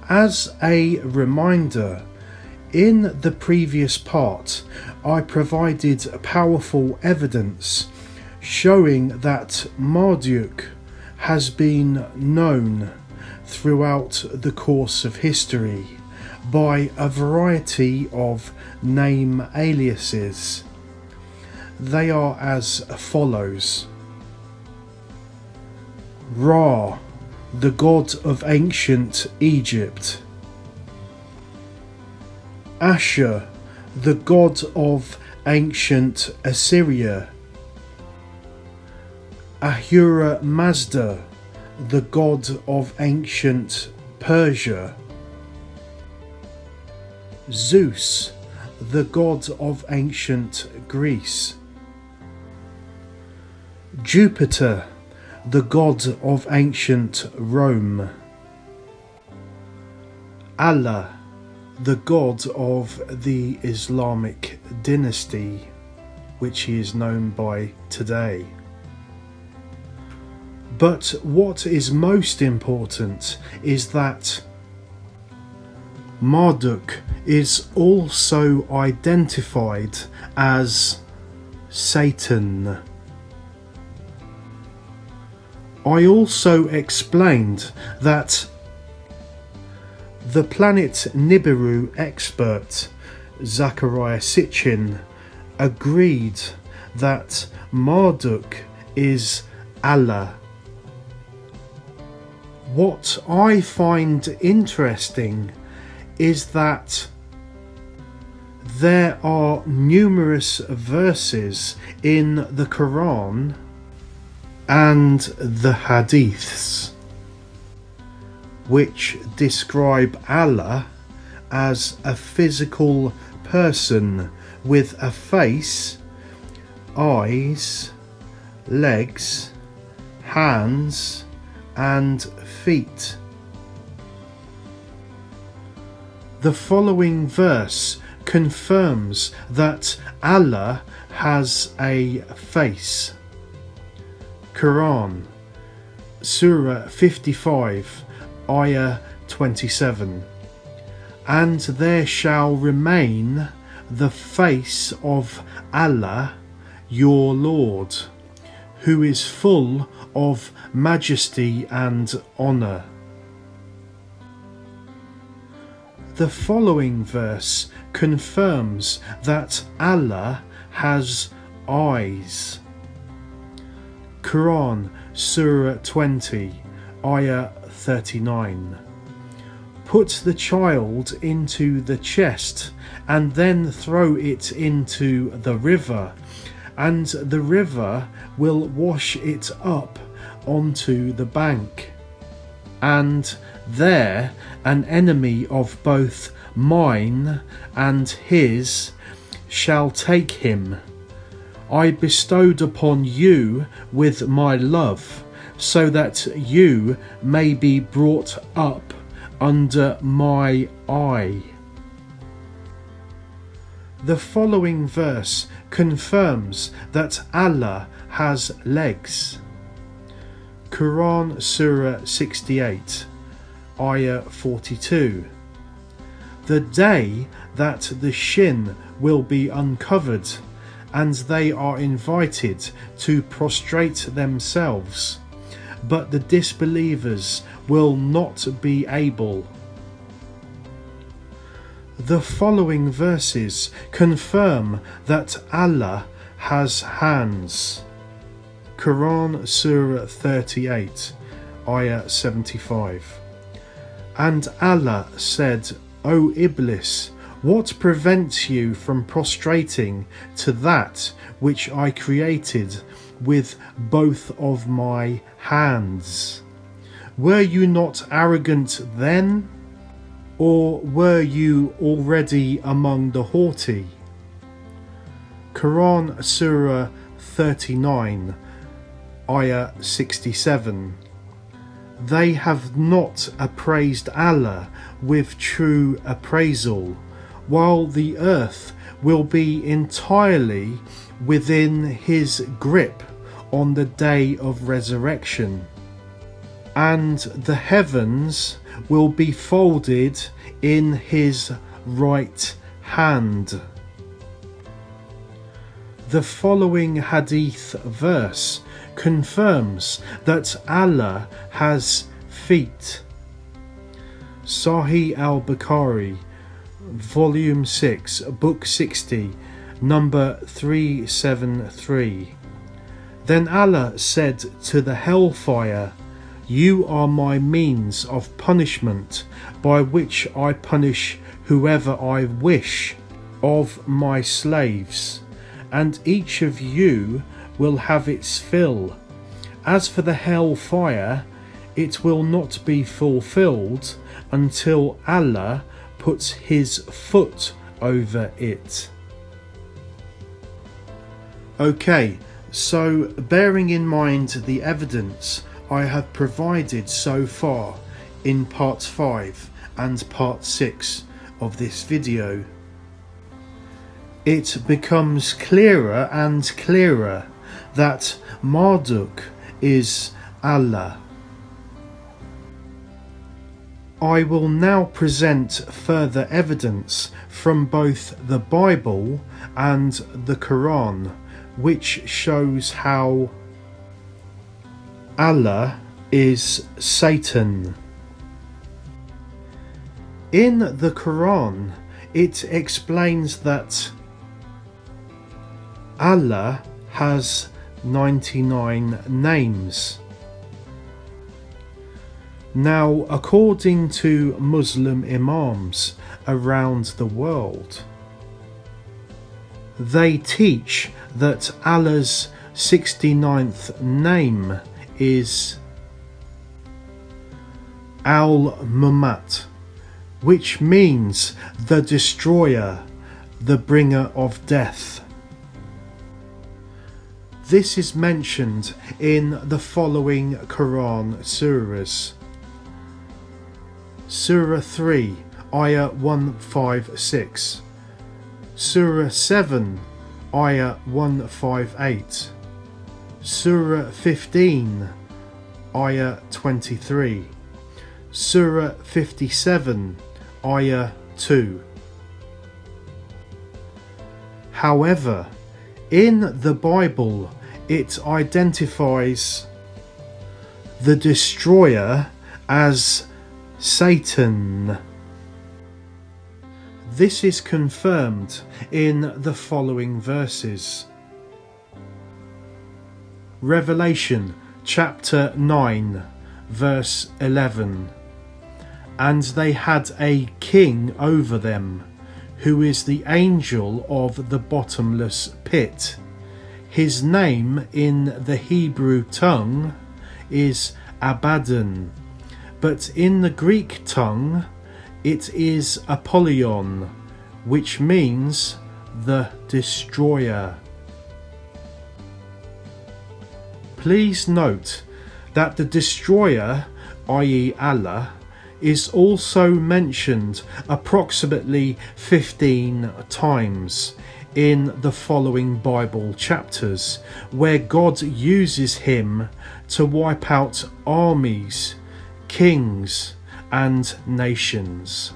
As a reminder, in the previous part, I provided powerful evidence showing that Marduk has been known throughout the course of history by a variety of name aliases. They are as follows: Ra, the god of ancient Egypt; Ashur, the god of ancient Assyria; Ahura Mazda, the god of ancient Persia; ZEUS, the god of ancient Greece; Jupiter, the god of ancient Rome; Allah, the god of the Islamic dynasty, which he is known by today. But what is most important is that Marduk is also identified as Satan. I also explained that the planet Nibiru expert Zachariah Sitchin agreed that Marduk is Allah. What I find interesting is that there are numerous verses in the Quran and the Hadiths which describe Allah as a physical person with a face, eyes, legs, hands, and feet. The following verse confirms that Allah has a face. Quran, Surah 55, Ayah 27. And there shall remain the face of Allah, your Lord, who is full of majesty and honour. The following verse confirms that Allah has eyes. Quran, Surah 20, Ayah 39. Put the child into the chest and then throw it into the river, and the river will wash it up onto the bank. And there an enemy of both mine and his shall take him. I bestowed upon you with my love, so that you may be brought up under my eye. The following verse confirms that Allah has legs. Quran, Surah 68, Ayah 42. The day that the shin will be uncovered, and they are invited to prostrate themselves, but the disbelievers will not be able. The following verses confirm that Allah has hands. Quran, Surah 38, Ayah 75. And Allah said, O Iblis, what prevents you from prostrating to that which I created with both of my hands? Were you not arrogant then? Or were you already among the haughty? Quran, Surah 39, Ayah 67. They have not appraised Allah with true appraisal, while the earth will be entirely within his grip on the day of resurrection. and the heavens will be folded in his right hand. The following hadith verse confirms that Allah has feet. Sahih al-Bukhari, Volume 6, Book 60, number 373. Then Allah said to the hellfire, "You are my means of punishment, by which I punish whoever I wish of my slaves, and each of you will have its fill. As for the hellfire, it will not be fulfilled until Allah puts his foot over it." Okay, so bearing in mind the evidence I have provided so far in part 5 and part 6 of this video, it becomes clearer and clearer that Marduk is Allah. I will now present further evidence from both the Bible and the Quran, which shows how Allah is Satan. In the Quran, it explains that Allah has 99 names. Now, according to Muslim Imams around the world, they teach that Allah's 69th name is Al-Mumīt, which means the destroyer, the bringer of death. This is mentioned in the following Quran surahs. Surah 3, Ayah 156, Surah 7, Ayah 158, Surah 15, Ayah 23, Surah 57, Ayah 2. However, in the Bible, it identifies the destroyer as Satan. This is confirmed in the following verses. Revelation chapter 9, verse 11. And they had a king over them, who is the angel of the bottomless pit. His name in the Hebrew tongue is Abaddon, but in the Greek tongue it is Apollyon, which means the destroyer. Please note that the destroyer, i.e. Allah, is also mentioned approximately 15 times in the following Bible chapters, where God uses him to wipe out armies, kings, and nations.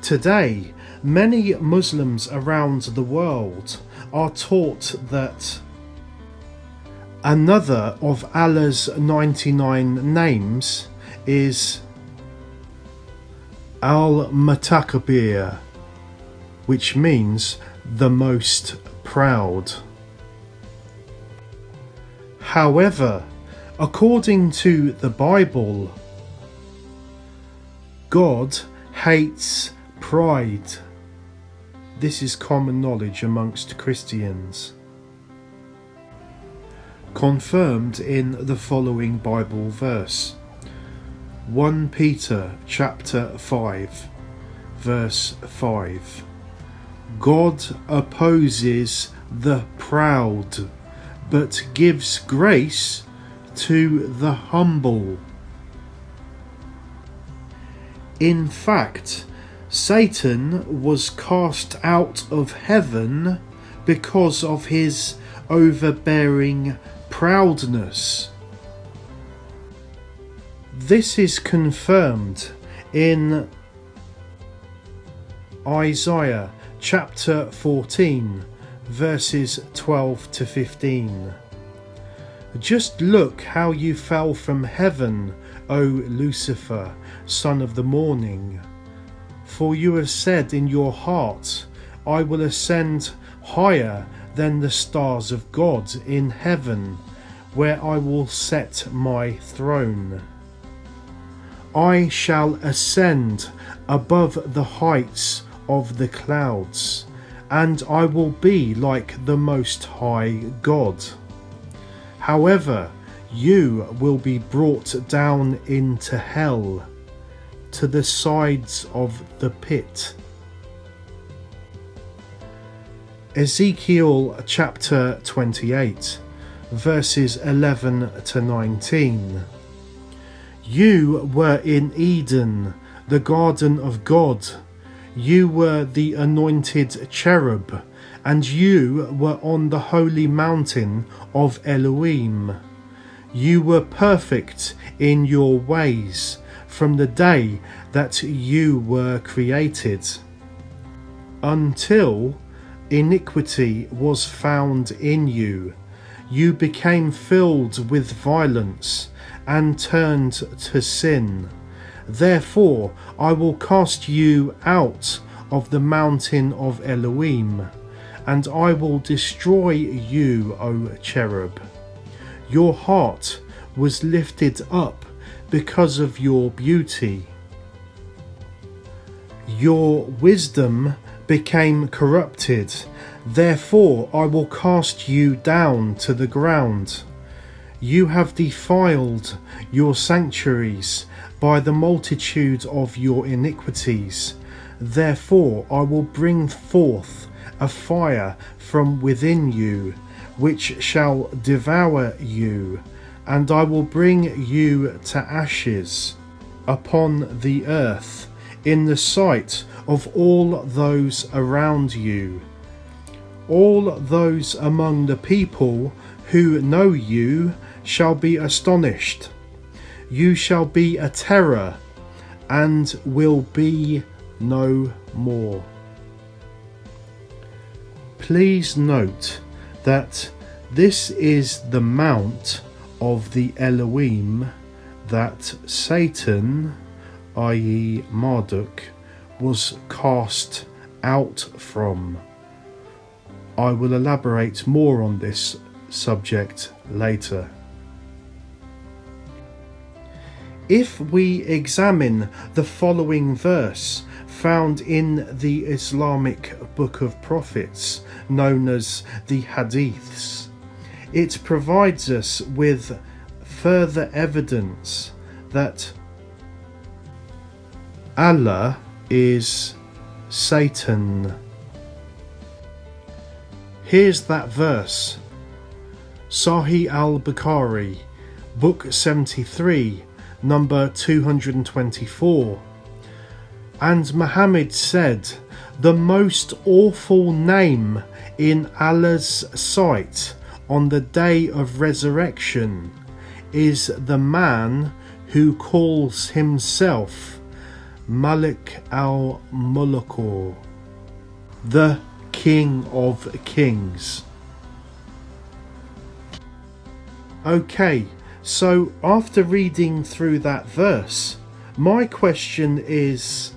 Today, many Muslims around the world are taught that another of Allah's 99 names is Al-Mutakabbir, which means the most proud. However, according to the Bible, God hates pride. This is common knowledge amongst Christians. Confirmed in the following Bible verse. 1 Peter chapter 5, verse 5. God opposes the proud, but gives grace to the humble. In fact, Satan was cast out of heaven because of his overbearing proudness. This is confirmed in Isaiah chapter 14, verses 12 to 15. Just look how you fell from heaven, O Lucifer, son of the morning. For you have said in your heart, I will ascend higher than the stars of God in heaven, where I will set my throne. I shall ascend above the heights of the clouds, and I will be like the Most High God. However, you will be brought down into hell, to the sides of the pit. Ezekiel chapter 28, verses 11 to 19. You were in Eden, the garden of God. You were the anointed cherub, and you were on the holy mountain of Elohim. You were perfect in your ways from the day that you were created, until iniquity was found in you. You became filled with violence and turned to sin. Therefore I will cast you out of the mountain of Elohim, and I will destroy you, O cherub. Your heart was lifted up because of your beauty. Your wisdom became corrupted. Therefore I will cast you down to the ground. You have defiled your sanctuaries by the multitude of your iniquities. Therefore I will bring forth a fire from within you, which shall devour you, and I will bring you to ashes upon the earth, in the sight of all those around you. All those among the people who know you shall be astonished. You shall be a terror, and will be no more. Please note that this is the mount of the Elohim that Satan, i.e. Marduk, was cast out from. I will elaborate more on this subject later. If we examine the following verse found in the Islamic Book of Prophets, known as the Hadiths, it provides us with further evidence that Allah is Satan. Here's that verse. Sahih al-Bukhari, Book 73, number 224. And Muhammad said, the most awful name in Allah's sight on the day of resurrection is the man who calls himself Malik al-Muluk, the King of Kings. Okay, so after reading through that verse, my question is,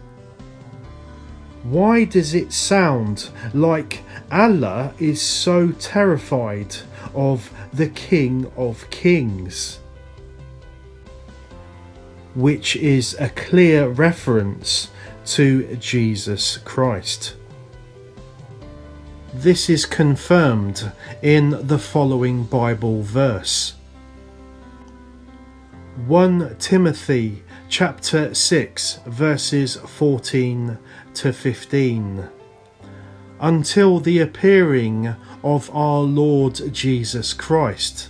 why does it sound like Allah is so terrified of the King of Kings? Which is a clear reference to Jesus Christ. This is confirmed in the following Bible verse. 1 Timothy chapter 6 verses 14 to 15. Until the appearing of our Lord Jesus Christ,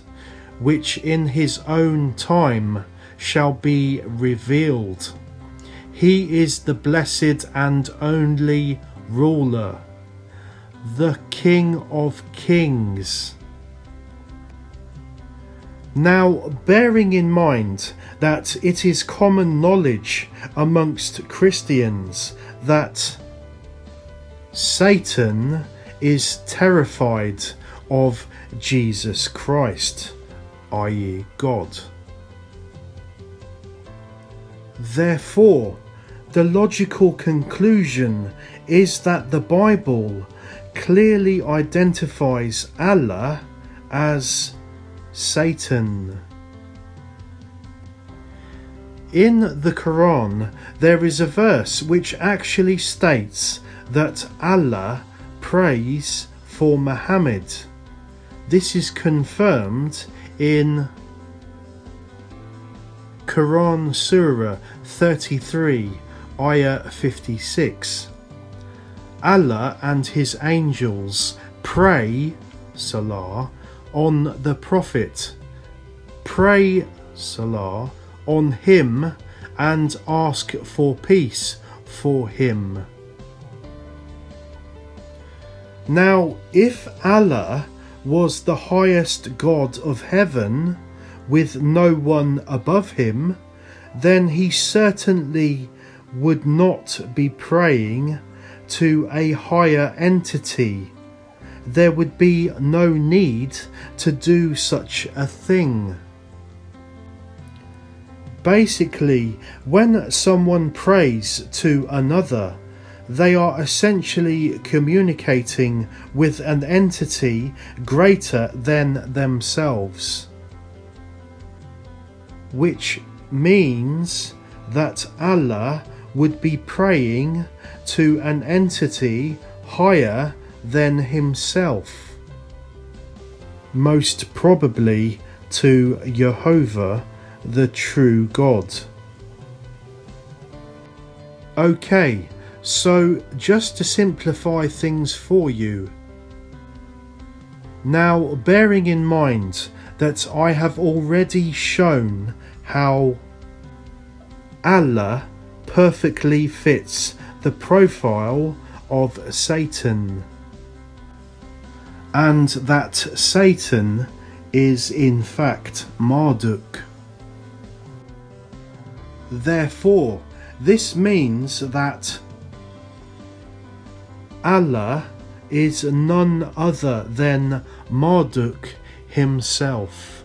which in his own time shall be revealed. He is the blessed and only ruler, the King of Kings. Now, bearing in mind that it is common knowledge amongst Christians that Satan is terrified of Jesus Christ, i.e. God. Therefore, the logical conclusion is that the Bible clearly identifies Allah as Satan. In the Quran, there is a verse which actually states that Allah prays for Muhammad. This is confirmed in Quran Surah 33, Ayah 56. Allah and his angels pray, Salah, on the Prophet. Pray, Salah, on him and ask for peace for him. Now, if Allah was the highest God of heaven, with no one above him, then he certainly would not be praying to a higher entity. There would be no need to do such a thing. Basically, when someone prays to another, they are essentially communicating with an entity greater than themselves, which means that Allah would be praying to an entity higher than himself, most probably to Jehovah, the true God. Okay, so just to simplify things for you, now bearing in mind that I have already shown how Allah perfectly fits the profile of Satan, and that Satan is in fact Marduk. Therefore, this means that Allah is none other than Marduk himself.